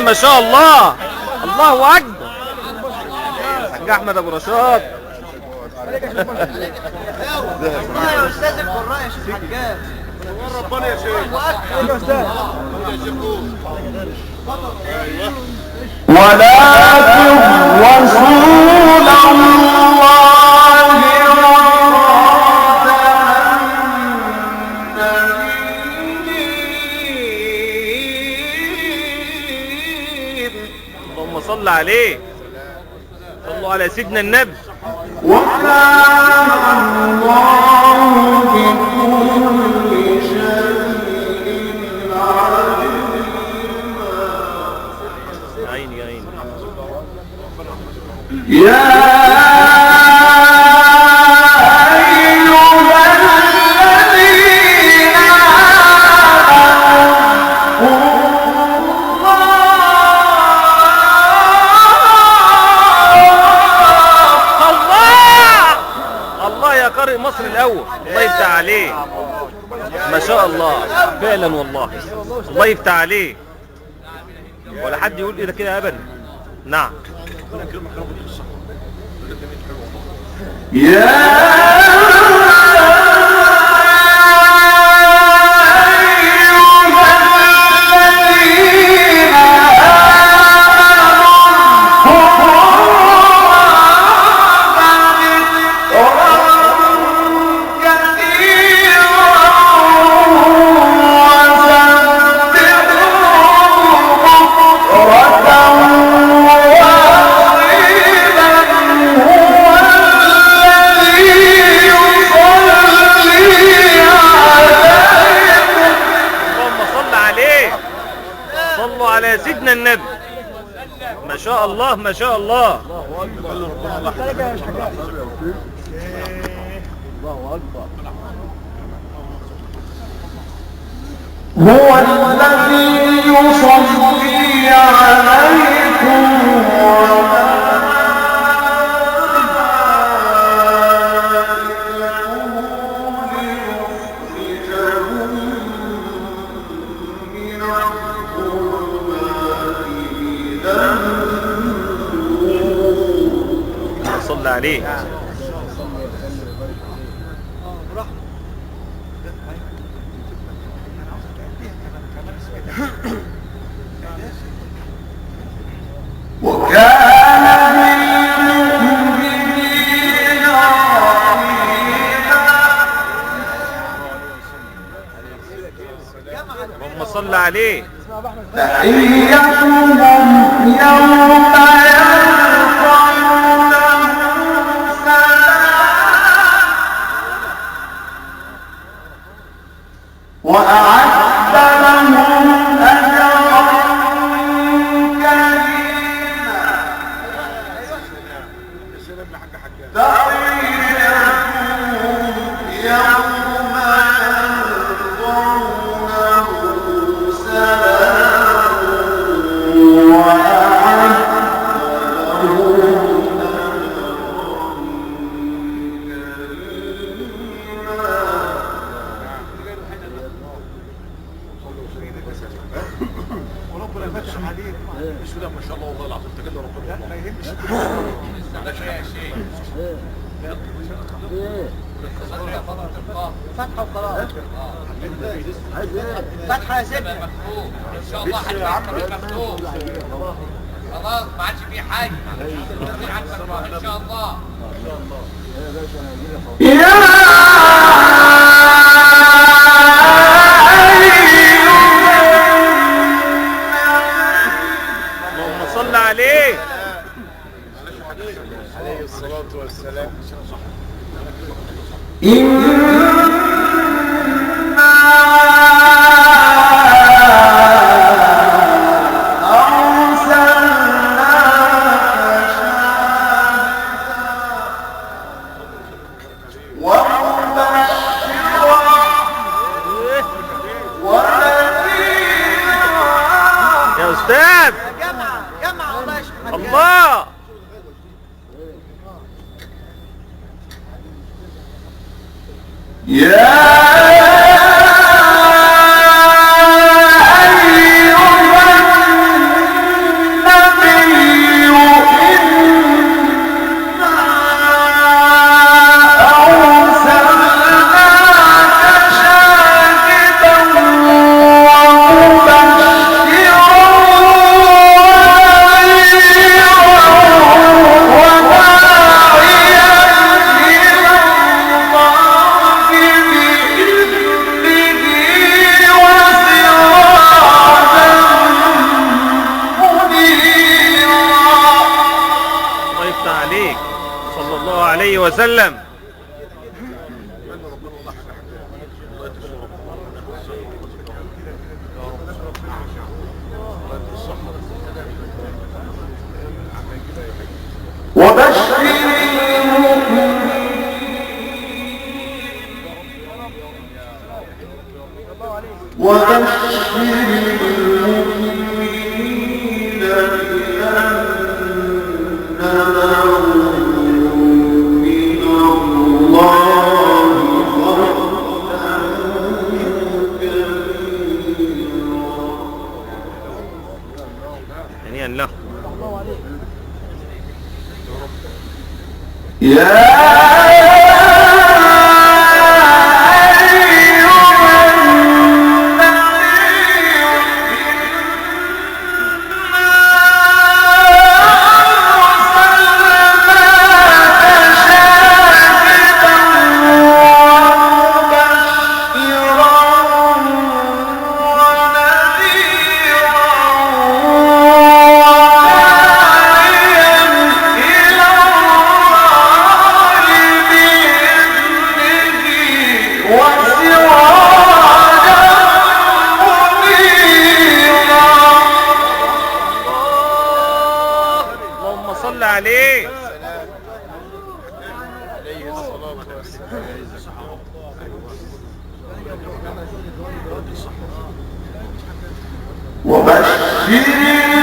ما شاء الله. الله اكبر. حاج احمد ابو رشاد. والله يا استاذ القراء يا شيخ حجاج. ربنا يا شيخ. يا استاذ. ولكن رسول الله صلى عليه. صلوا على سيدنا النبي. وكان الله بكل شيء عليما. عيني يا عيني. يا مصر الاول. الله يفتح عليه. ما شاء الله فعلا والله. الله يفتح عليه. ولا حد يقول ايه ده كده ابدا. نعم. سيدنا النبي. ما شاء الله ما شاء الله. هو الذي يصلي عليكم صلى عليه. وكان اللهم صل عليه. تحيتهم يوم وأعد لهم أجرا كريما. فتحة وخلاص. فتحة يا سيدنا. مفتوح ان شاء الله. هتبقى مفتوح خلاص. ما عادش فيه حاجه. ان شاء الله. اللهم صل عليه. الصلاة والسلام. يا أستاذ جامعة جامعة والله يا شيخ حجاج. الله. الله يفتح عليك صلى الله عليه وسلم. وبشر المؤمنين بأن لهم من الله فضلا كبيرا. هنيئا له. اللهم صل عليه. عليه الصلاة والسلام. وبشر